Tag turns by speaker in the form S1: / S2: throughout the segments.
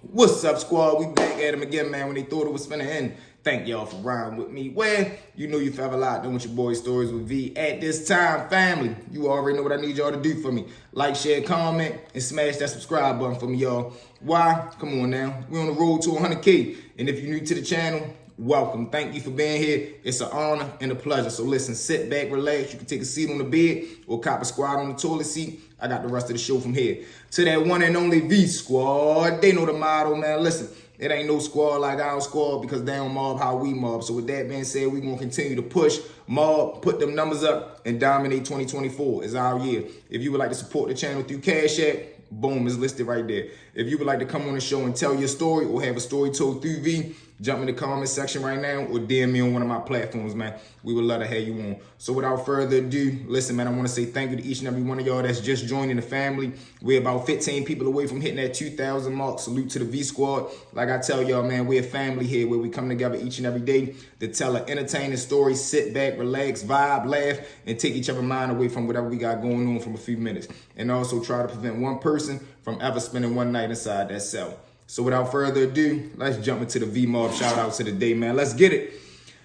S1: What's up, squad? We back at him again, man. When they thought it was finna end, thank y'all for riding with me. Well, you know you forever locked in with your boy Stories with V. At this time, family, you already know what I need y'all to do for me. Like, share, comment, and smash that subscribe button for me, y'all. Why? Come on now. We're on the road to 100K. And if you're new to the channel, welcome. Thank you for being here. It's an honor and a pleasure. So listen, sit back, relax. You can take a seat on the bed or cop a squad on the toilet seat. I got the rest of the show from here. To that one and only V squad. They know the motto, man. Listen, it ain't no squad like our squad because they don't mob how we mob. So with that being said, we're going to continue to push, mob, put them numbers up, and dominate 2024 is our year. If you would like to support the channel through Cash App, boom, is listed right there. If you would like to come on the show and tell your story or have a story told through V, jump in the comment section right now or DM me on one of my platforms, man. We would love to have you on. So without further ado, listen, man, I want to say thank you to each and every one of y'all that's just joining the family. We're about 15 people away from hitting that 2,000 mark. Salute to the V Squad. Like I tell y'all, man, we're a family here where we come together each and every day to tell an entertaining story, sit back, relax, vibe, laugh, and take each other's mind away from whatever we got going on from a few minutes. And also try to prevent one person from ever spending one night inside that cell. So without further ado, let's jump into the V-Mob shout outs of the day, man. Let's get it.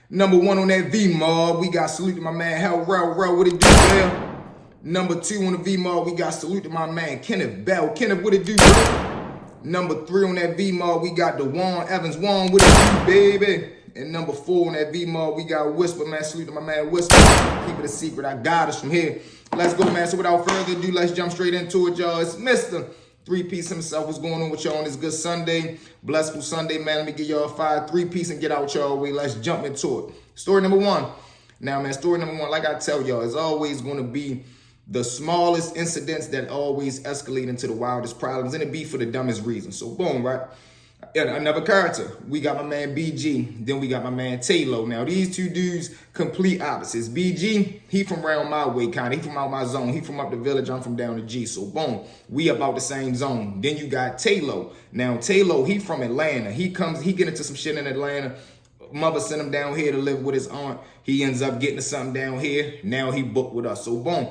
S1: Number one on that V-Mob, we got salute to my man, Hell Row, what it do, man? Number two on the V-Mob, we got salute to my man, Kenneth Bell. Kenneth, what it do, bro? Number three on that V-Mob, we got DeJuan Evans. Juan, what it do, baby? And number four on that V-Mob, we got Whisper, man. Salute to my man, Whisper. Keep it a secret, I got us from here. Let's go, man. So without further ado, let's jump straight into it, y'all. It's Mr. Three-piece himself. What's going on with y'all on this good Sunday? Blessful Sunday, man. Let me give y'all a 5 3-piece and get out y'all way. Let's jump into it. Story number one. Now, man, story number one, like I tell y'all, is always going to be the smallest incidents that always escalate into the wildest problems, and it be for the dumbest reasons. So, boom, right? Another character. We got my man BG. Then we got my man Taylor. Now, these two dudes, complete opposites. BG, he from around my way, kind of. He from out my zone. He from up the village. I'm from down the G. So, boom, we about the same zone. Then you got Taylor. Now, Taylor, he from Atlanta. He get into some shit in Atlanta. Mother sent him down here to live with his aunt. He ends up getting to something down here. Now he booked with us. So, boom.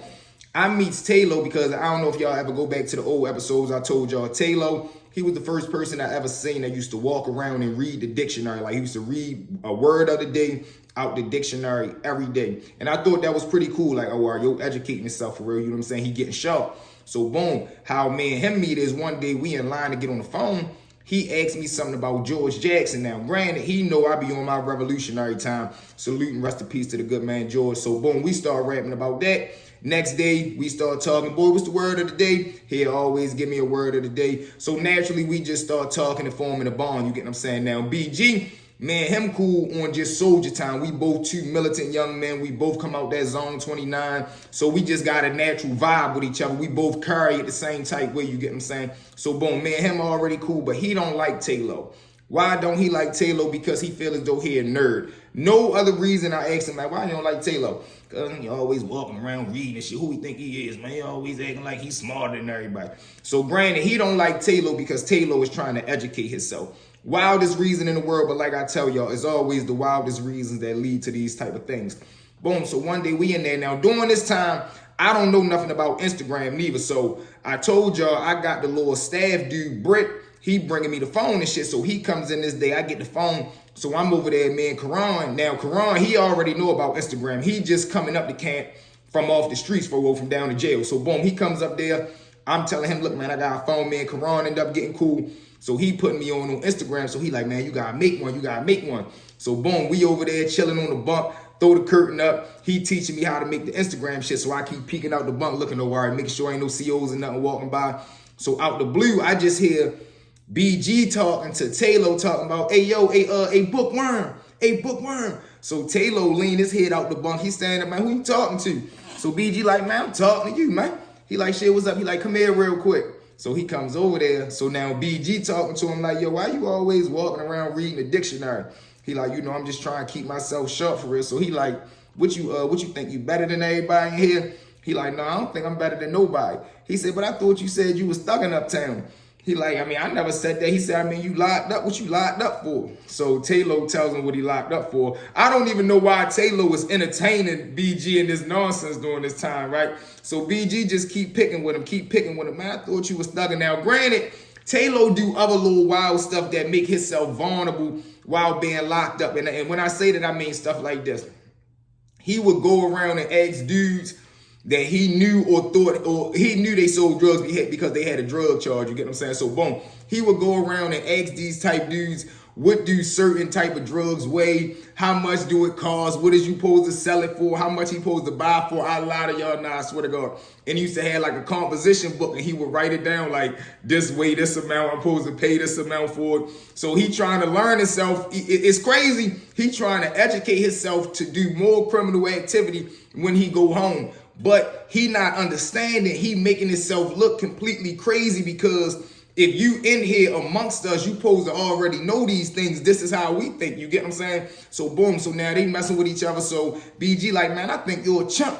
S1: I meets Taylor because I don't know if y'all ever go back to the old episodes. I told y'all Taylor, he was the first person I ever seen that used to walk around and read the dictionary. Like, he used to read a word of the day out the dictionary every day. And I thought that was pretty cool. Like, oh, yo, educating himself for real. You know what I'm saying? He getting sharp. So, boom, how me and him meet is one day we in line to get on the phone. He asked me something about George Jackson. Now, granted, he know I be on my revolutionary time. Saluting, rest in peace to the good man George. So, boom, we start rapping about that. Next day, we start talking. Boy, what's the word of the day? He'll always give me a word of the day. So naturally, we just start talking and forming a bond. You get what I'm saying? Now, BG, man, him cool on just soldier time. We both two militant young men. We both come out that zone 29. So we just got a natural vibe with each other. We both carry it the same type way. You get what I'm saying? So boom, man, him already cool, but he don't like Taylor. Why don't he like Taylor? Because he feel as though he a nerd. No other reason. I asked him, like, why you don't like Taylor? Because he always walking around reading and shit. Who he think he is, man? He always acting like he's smarter than everybody. So granted, he don't like Taylor because Taylor is trying to educate himself. Wildest reason in the world, but like I tell y'all, it's always the wildest reasons that lead to these type of things. Boom, so one day we in there. Now, during this time, I don't know nothing about Instagram neither. So I told y'all I got the little staff dude, Britt. He bringing me the phone and shit. So he comes in this day. I get the phone. So I'm over there, man, Karan. Now, Karan, he already know about Instagram. He just coming up the camp from off the streets from down to jail. So, boom, he comes up there. I'm telling him, look, man, I got a phone, man. Karan ended up getting cool. So he putting me on Instagram. So he like, man, you got to make one. You got to make one. So, boom, we over there chilling on the bunk. Throw the curtain up. He teaching me how to make the Instagram shit. So I keep peeking out the bunk, looking over, making sure ain't no COs and nothing walking by. So out the blue, I just hear BG talking to Taylor, talking about, hey, yo, hey, bookworm, hey, bookworm. So Taylor leaned his head out the bunk. He standing up, man, who you talking to? So BG like, man, I'm talking to you, man. He like, shit, what's up? He like, come here real quick. So he comes over there. So now BG talking to him like, yo, why you always walking around reading the dictionary? He like, you know, I'm just trying to keep myself sharp for real. So he like, what you think, you better than everybody in here? He like, no, I don't think I'm better than nobody. He said, but I thought you said you was thugging uptown. He like, I mean, I never said that. He said, I mean, you locked up. What you locked up for? So Taylor tells him what he locked up for. I don't even know why Taylor was entertaining BG and this nonsense during this time, right? So BG just keep picking with him, Man, I thought you was thugging. Now, granted, Taylor do other little wild stuff that make himself vulnerable while being locked up. And when I say that, I mean stuff like this. He would go around and ask dudes that he knew or thought, or he knew they sold drugs because they had a drug charge, you get what I'm saying? So boom, he would go around and ask these type dudes, what do certain type of drugs weigh? How much do it cost? What is you supposed to sell it for? How much he supposed to buy for? I lie to y'all now, I swear to God. And he used to have like a composition book and he would write it down like this way, this amount, I'm supposed to pay this amount for it. So he trying to learn himself. It's crazy. He trying to educate himself to do more criminal activity when he go home. But he not understanding, he making himself look completely crazy because if you in here amongst us, you supposed to already know these things. This is how we think, you get what I'm saying? So boom, so now they messing with each other. So BG like, man, I think you're a chump.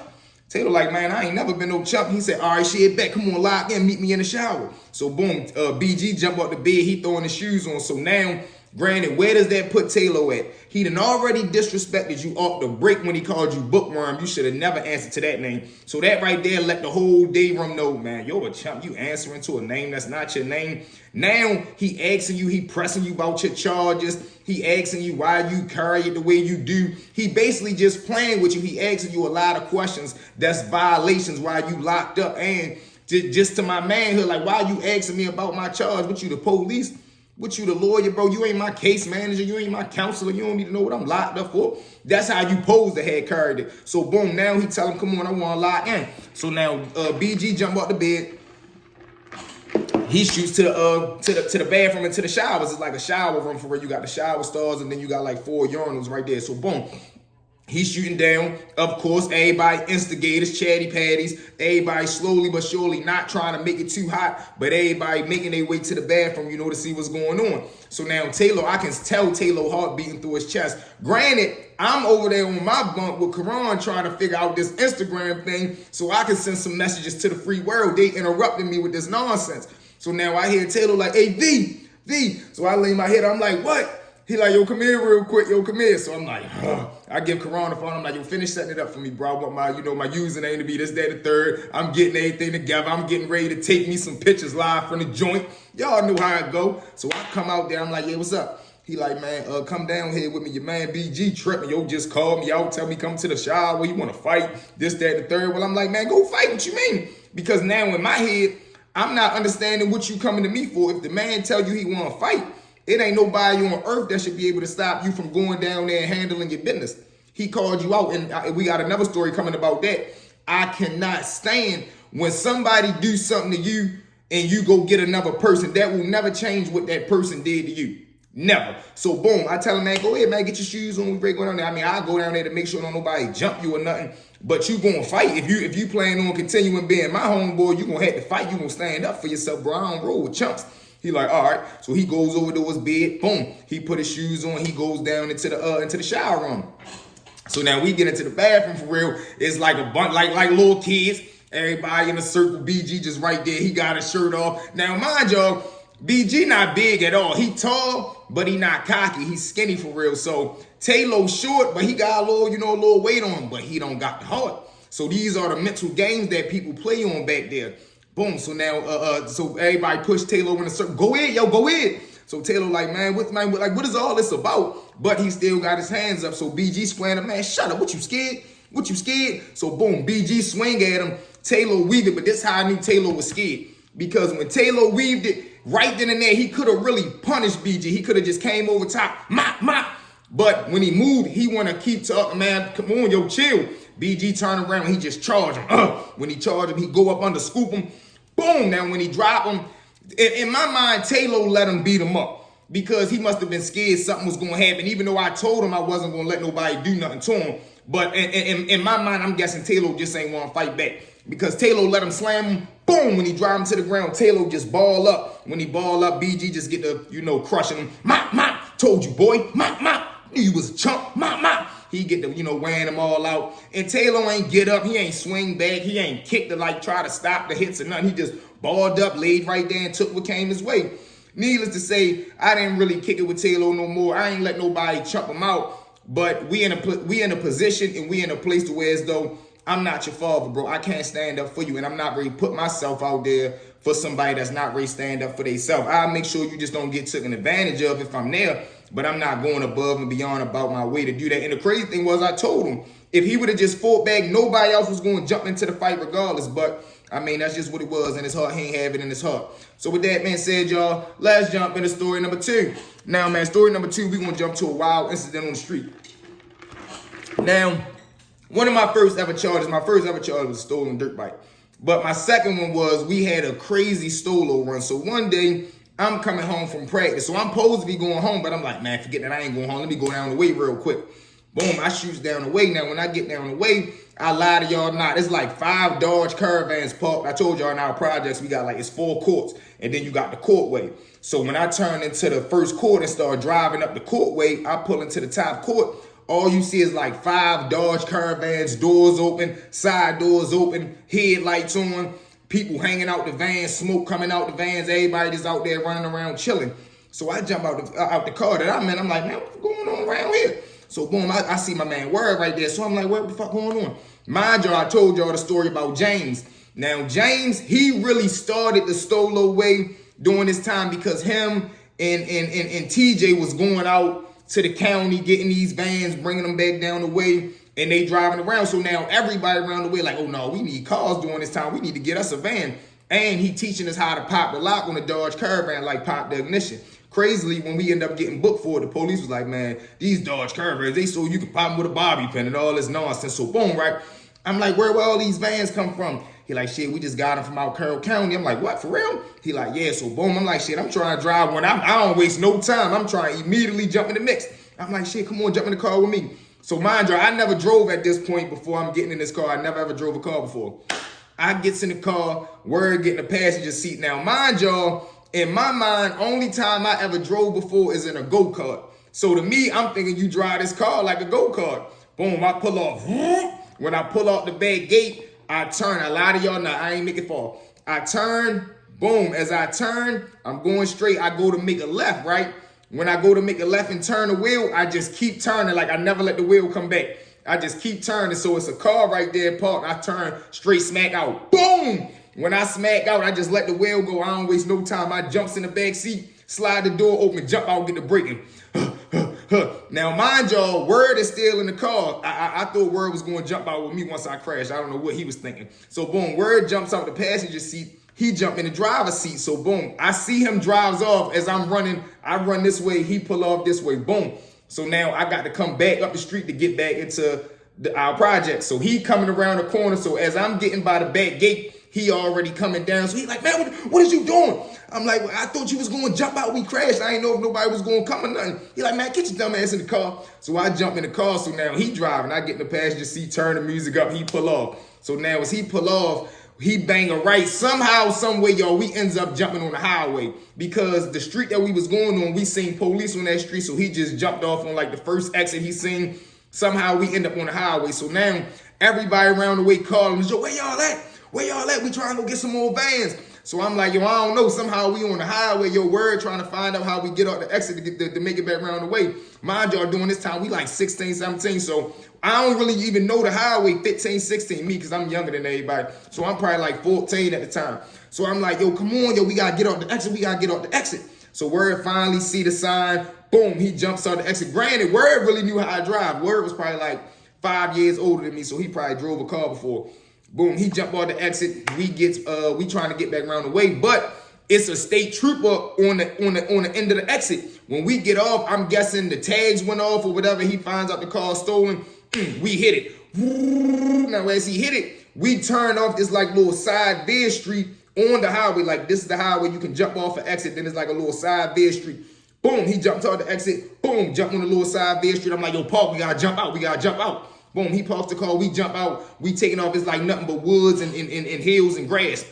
S1: Taylor like, man, I ain't never been no chump. He said, all right, shit, bet, come on, lock in, meet me in the shower. So boom, BG jump out the bed, he throwing his shoes on. So now, granted, where does that put Taylor at? He done already disrespected you off the break when he called you bookworm. You should have never answered to that name. So that right there let the whole day room know, man, you're a chump. You answering to a name that's not your name. Now he asking you, he pressing you about your charges. He asking you why you carry it the way you do. He basically just playing with you. He asking you a lot of questions that's violations while you locked up. And just to my manhood, like, why you asking me about my charge? What, you the police? What, you the lawyer, bro? You ain't my case manager. You ain't my counselor. You don't need to know what I'm locked up for. That's how you pose the head carried it. So boom, now he tell him, come on, I want to lock in. So now BG jump out the bed. He shoots to the bathroom and to the showers. It's like a shower room for where you got the shower stalls and then you got like 4 urinals right there. So boom. He's shooting down. Of course, everybody instigators, chatty patties. Everybody slowly but surely not trying to make it too hot, but everybody making their way to the bathroom, you know, to see what's going on. So now Taylor, I can tell Taylor heart beating through his chest. Granted, I'm over there on my bunk with Karan trying to figure out this Instagram thing so I can send some messages to the free world. They interrupted me with this nonsense. So now I hear Taylor like, hey, V. So I lay my head, I'm like, what? He like, yo, come here real quick. Yo, come here. So I'm like, I give Karan the phone. I'm like, yo, finish setting it up for me, bro. I want my, my username to be this, that, and the third. I'm getting everything together. I'm getting ready to take me some pictures live from the joint. Y'all know how it go. So I come out there. I'm like, yeah, what's up? He like, man, come down here with me. Your man BG tripping. Yo, just called me out. Tell me come to the shower. You want to fight? This, that, and the third. Well, I'm like, man, go fight. What you mean? Because now in my head, I'm not understanding what you coming to me for. If the man tell you he want to fight, it ain't nobody on earth that should be able to stop you from going down there and handling your business. He called you out, and we got another story coming about that. I cannot stand when somebody do something to you and you go get another person. That will never change what that person did to you. Never. So boom, I tell him, man, go ahead, man, get your shoes on. We break going down there. I mean, I'll go down there to make sure don't nobody jump you or nothing. But you gonna fight. If you plan on continuing being my homeboy, you gonna have to fight. You gonna stand up for yourself, bro. I don't roll with chumps. He like, all right. So he goes over to his bed. Boom. He put his shoes on. He goes down into the shower room. So now we get into the bathroom for real. It's like a bunch, like little kids. Everybody in a circle. BG just right there. He got his shirt off. Now mind y'all, BG not big at all. He tall, but he not cocky. He's skinny for real. So Taylor short, but he got a little weight on him, but he don't got the heart. So these are the mental games that people play on back there. Boom. So now, so everybody push Taylor in a circle. Go in, yo, go in. So Taylor like, man, what is all this about? But he still got his hands up. So BG swing him, man, shut up. What you scared? What you scared? So boom, BG swing at him. Taylor weaved it, but this how I knew Taylor was scared. Because when Taylor weaved it, right then and there, he could have really punished BG. He could have just came over top, mop. But when he moved, he want to keep talking, man, come on, yo, chill. BG turn around and he just charge him. When he charge him, he go up under, scoop him. Boom. Now, when he drop him, in my mind, Taylor let him beat him up because he must have been scared something was going to happen, even though I told him I wasn't going to let nobody do nothing to him. But in my mind, I'm guessing Taylor just ain't want to fight back because Taylor let him slam him. Boom. When he drive him to the ground, Taylor just ball up. When he ball up, BG just get the, crushing him. Mop. Told you, boy. Mop. Knew you was a chump. Mop. He get the, wearing them all out. And Taylor ain't get up. He ain't swing back. He ain't kick to try to stop the hits or nothing. He just balled up, laid right there, and took what came his way. Needless to say, I didn't really kick it with Taylor no more. I ain't let nobody chump him out. But we in a position and we in a place to where as though I'm not your father, bro. I can't stand up for you, and I'm not really put myself out there for somebody that's not really stand up for themselves. I'll make sure you just don't get taken advantage of if I'm there, but I'm not going above and beyond about my way to do that. And the crazy thing was, I told him if he would have just fought back, nobody else was going to jump into the fight regardless. But I mean, that's just what it was in his heart. He ain't have it in his heart. So with that being said, y'all, let's jump into story number 2. Now, man, story number 2, we're going to jump to a wild incident on the street. Now, one of my first ever charges was a stolen dirt bike. But my second one was we had a crazy stolo run. So one day, I'm coming home from practice. So I'm supposed to be going home, but I'm like, man, forget that, I ain't going home. Let me go down the way real quick. Boom, I shoots down the way. Now, when I get down the way, I lie to y'all not. It's like 5 Dodge Caravans parked. I told y'all in our projects, we got it's 4 courts, and then you got the courtway. So when I turn into the first court and start driving up the courtway, I pull into the top court. All you see is 5 Dodge Caravans, doors open, side doors open, headlights on, people hanging out the vans, smoke coming out the vans, everybody just out there running around chilling. So I jump out the car that I'm in. I'm like, man, what's going on around here? So boom, I see my man Word right there. So I'm like, what the fuck going on? Mind y'all, I told y'all the story about James. Now, James, he really started the Stolo way during this time because him and TJ was going out to the county, getting these vans, bringing them back down the way, and they driving around. So now everybody around the way like, oh no, we need cars during this time. We need to get us a van. And he teaching us how to pop the lock on the Dodge Caravan, like pop the ignition. Crazily, when we end up getting booked for it, the police was like, man, these Dodge Caravans, they so you can pop them with a bobby pin and all this nonsense. So boom, right? I'm like, where all these vans come from? He like, shit, we just got them from out Carroll County. I'm like, what, for real? He like, yeah, so boom. I'm like, shit, I'm trying to drive one. I don't waste no time. I'm trying to immediately jump in the mix. I'm like, shit, come on, jump in the car with me. So mind you, I never drove at this point before I'm getting in this car. I never ever drove a car before. I gets in the car, Word get in the passenger seat. Now, mind y'all, in my mind, only time I ever drove before is in a go-kart. So to me, I'm thinking you drive this car like a go-kart. Boom, I pull off. When I pull off the back gate, I turn. I lie to y'all now, I ain't make it far. I turn, boom. As I turn, I'm going straight. I go to make a left, right? When I go to make a left and turn the wheel, I just keep turning. Like I never let the wheel come back. I just keep turning. So it's a car right there parked. I turn straight smack out. Boom! When I smack out, I just let the wheel go. I don't waste no time. I jumps in the back seat, slide the door open, jump out, get the braking. Now, mind y'all, Word is still in the car. I thought Word was going to jump out with me once I crashed. I don't know what he was thinking. So, boom, Word jumps out the passenger seat. He jumped in the driver's seat. So, boom, I see him drives off as I'm running. I run this way. He pull off this way. Boom. So now I got to come back up the street to get back into our project. So he coming around the corner. So as I'm getting by the back gate, he already coming down. So he like, man, what is you doing? I'm like, well, I thought you was going to jump out. We crashed. I ain't know if nobody was going to come or nothing. He like, man, get your dumb ass in the car. So I jump in the car. So now he driving. I get in the passenger seat, turn the music up. He pull off. So now as he pull off, he bang a right. Somehow, some way, y'all, we ends up jumping on the highway because the street that we was going on, we seen police on that street. So he just jumped off on like the first exit he seen. Somehow we end up on the highway. So now everybody around the way calling, yo, where y'all at? Where y'all at? We trying to go get some more vans. So I'm like, yo, I don't know. Somehow we on the highway, yo, Word trying to find out how we get out the exit to make it back around the way. Mind y'all, during this time, we like 16, 17. So I don't really even know the highway 15, 16, me, because I'm younger than everybody. So I'm probably like 14 at the time. So I'm like, yo, come on, yo, we got to get off the exit. We got to get off the exit. So Word finally see the sign. Boom, he jumps out the exit. Granted, Word really knew how to drive. Word was probably like 5 years older than me, so he probably drove a car before. Boom, he jumped on the exit. We trying to get back around the way, but it's a state trooper on the end of the exit. When we get off, I'm guessing the tags went off or whatever. He finds out the car stolen. We hit it. Now as he hit it, we turned off this like little side veer street on the highway. Like this is the highway you can jump off an exit. Then it's like a little side veer street. Boom, he jumped on the exit. Boom, jump on the little side veer street. I'm like, yo, Paul, we gotta jump out. We gotta jump out. Boom, he parks the car, we jump out, we taking off, it's like nothing but woods and hills and grass.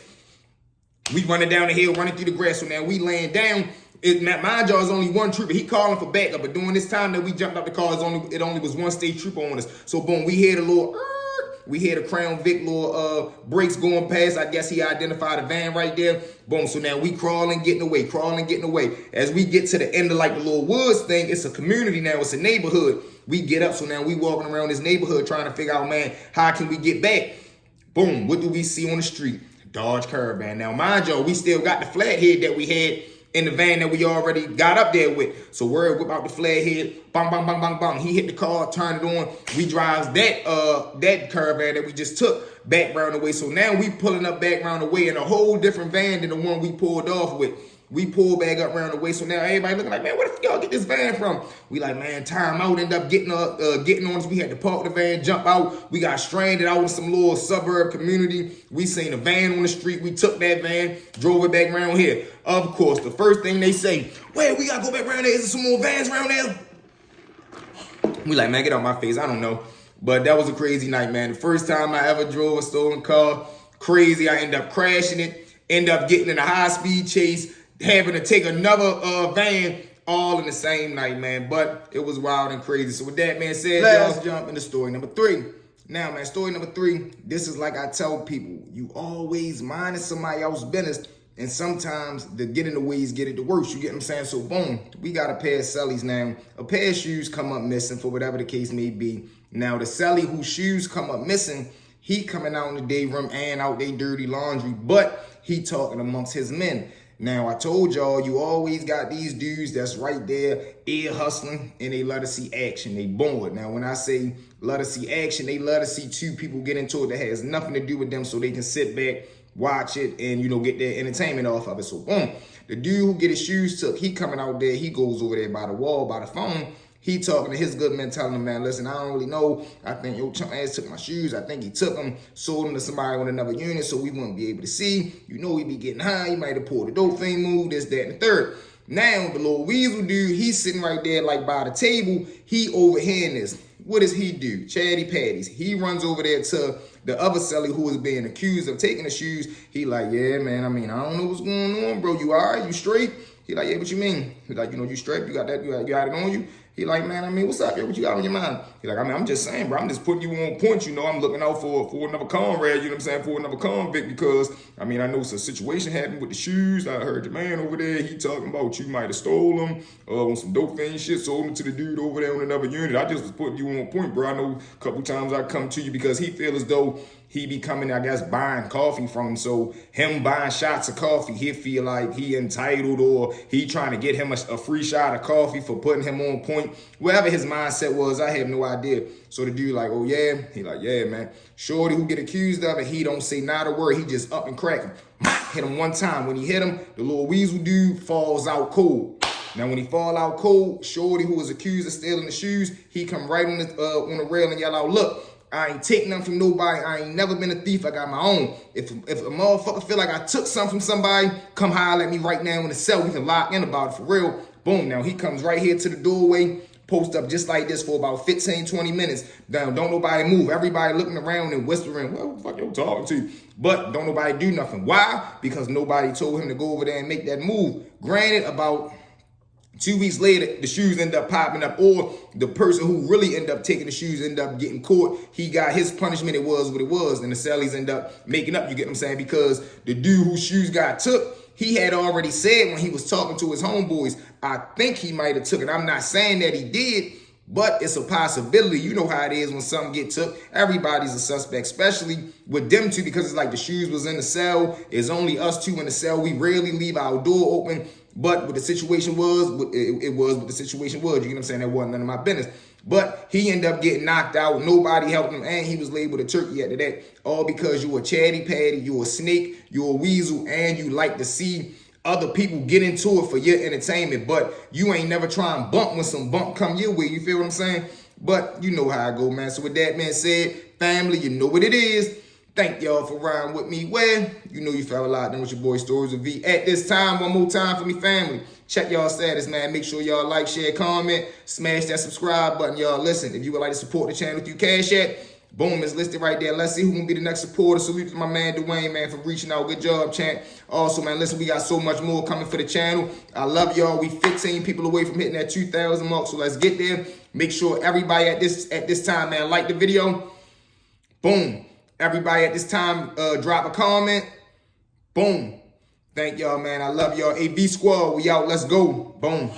S1: We running down the hill, running through the grass, so now we laying down. Mind y'all, is only one trooper. He calling for backup, but during this time that we jumped out the car, it only was one state trooper on us. So boom, we hear the little, We hear the Crown Vic little brakes going past. I guess he identified a van right there. Boom. So now we crawling, getting away. As we get to the end of like the little woods thing, it's a community now. It's a neighborhood. We get up. So now we walking around this neighborhood trying to figure out, man, how can we get back? Boom. What do we see on the street? Dodge Caravan. Now, mind y'all, we still got the flathead that we had in the van that we already got up there with. So we're whip out the flathead, bang, bang, bang, bang, bang. He hit the car, turn it on. We drives that Caravan that we just took back round the way. So now we pulling up back round the way in a whole different van than the one we pulled off with. We pull back up round the way. So now everybody looking like, man, where the y'all get this van from? We like, man, time out. End up getting on us. We had to park the van, jump out. We got stranded out in some little suburb community. We seen a van on the street. We took that van, drove it back around here. Of course, the first thing they say, wait, we gotta go back around there. Is there some more vans around there? We like, man, get out my face. I don't know. But that was a crazy night, man. The first time I ever drove a stolen car. Crazy. I end up crashing it. End up getting in a high-speed chase. Having to take another van all in the same night, man. But it was wild and crazy. So with that, man said, let's jump into story number 3. Now, man, story number 3, this is like I tell people, you always minding somebody else's business, and sometimes the get in the ways get it the worst. You get what I'm saying? So boom, we got a pair of cellies now. A pair of shoes come up missing for whatever the case may be. Now, the celly whose shoes come up missing, he coming out in the day room and out they dirty laundry, but he talking amongst his men. Now, I told y'all, you always got these dudes that's right there, ear hustling, and they love to see action. They bored. Now, when I say love to see action, they love to see two people get into it that has nothing to do with them so they can sit back, watch it, and, you know, get their entertainment off of it. So, boom, the dude who get his shoes took, he coming out there, he goes over there by the wall, by the phone. He talking to his good man, telling him, man, listen, I don't really know. I think your chump ass took my shoes. I think he took them, sold them to somebody on another unit so we wouldn't be able to see. You know he be getting high. He might have pulled a dope thing move, this, that, and the third. Now, the little weasel dude, he's sitting right there like by the table. He overhearing this. What does he do? Chatty patties. He runs over there to the other celly who is being accused of taking the shoes. He like, yeah, man, I mean, I don't know what's going on, bro. You all right? You straight? He like, yeah, what you mean? He like, you know, you straight? You got that? You got it on you? He like, man, I mean, what's up, yo? What you got on your mind? He like, I mean, I'm just saying, bro, I'm just putting you on point. You know, I'm looking out for another comrade, you know what I'm saying, for another convict because, I mean, I know some situation happened with the shoes. I heard your man over there, he talking about you might have stole them on some dope thing shit, sold them to the dude over there on another unit. I just was putting you on point, bro. I know a couple times I come to you because he feel as though he be coming, I guess, buying coffee from him. So him buying shots of coffee, he feel like he entitled or he trying to get him a free shot of coffee for putting him on point. Whatever his mindset was, I have no idea. So the dude like, oh yeah? He like, yeah, man. Shorty who get accused of it, he don't say not a word. He just up and crack him. Hit him one time. When he hit him, the little weasel dude falls out cold. Now, when he fall out cold, Shorty who was accused of stealing the shoes, he come right on the rail and yell out, look, I ain't taking nothing from nobody. I ain't never been a thief. I got my own. If a motherfucker feel like I took something from somebody, come holler at me right now in the cell. We can lock in about it for real. Boom. Now he comes right here to the doorway, post up just like this for about 15, 20 minutes. Now, don't nobody move. Everybody looking around and whispering, well, fuck you talking to? But don't nobody do nothing. Why? Because nobody told him to go over there and make that move. Granted, about 2 weeks later, the shoes end up popping up, or the person who really ended up taking the shoes ended up getting caught. He got his punishment. It was what it was. And the cellies end up making up, you get what I'm saying? Because the dude whose shoes got took, he had already said when he was talking to his homeboys, I think he might have took it. I'm not saying that he did, but it's a possibility. You know how it is when something get took. Everybody's a suspect, especially with them two, because it's like the shoes was in the cell. It's only us two in the cell. We rarely leave our door open. But what the situation was, it was what the situation was. You know what I'm saying? That wasn't none of my business. But he ended up getting knocked out. Nobody helped him. And he was labeled a turkey after that. All because you a chatty patty, you a snake, you a weasel, and you like to see other people get into it for your entertainment. But you ain't never try and bump when some bump come your way. You feel what I'm saying? But you know how I go, man. So with that being said, family, you know what it is. Thank y'all for riding with me. Well, you know you fell a lot done with your boy Stories with V. At this time, one more time for me, family. Check y'all status, man. Make sure y'all like, share, comment, smash that subscribe button. Y'all listen, if you would like to support the channel through Cash App, boom, it's listed right there. Let's see who can be the next supporter. Salute to my man Dwayne, man, for reaching out. Good job, champ. Also, man, listen, we got so much more coming for the channel. I love y'all. We 15 people away from hitting that 2,000 mark, so let's get there. Make sure everybody at this time, man, like the video. Boom. Everybody at this time, drop a comment. Boom. Thank y'all, man. I love y'all. AV Squad, we out. Let's go. Boom.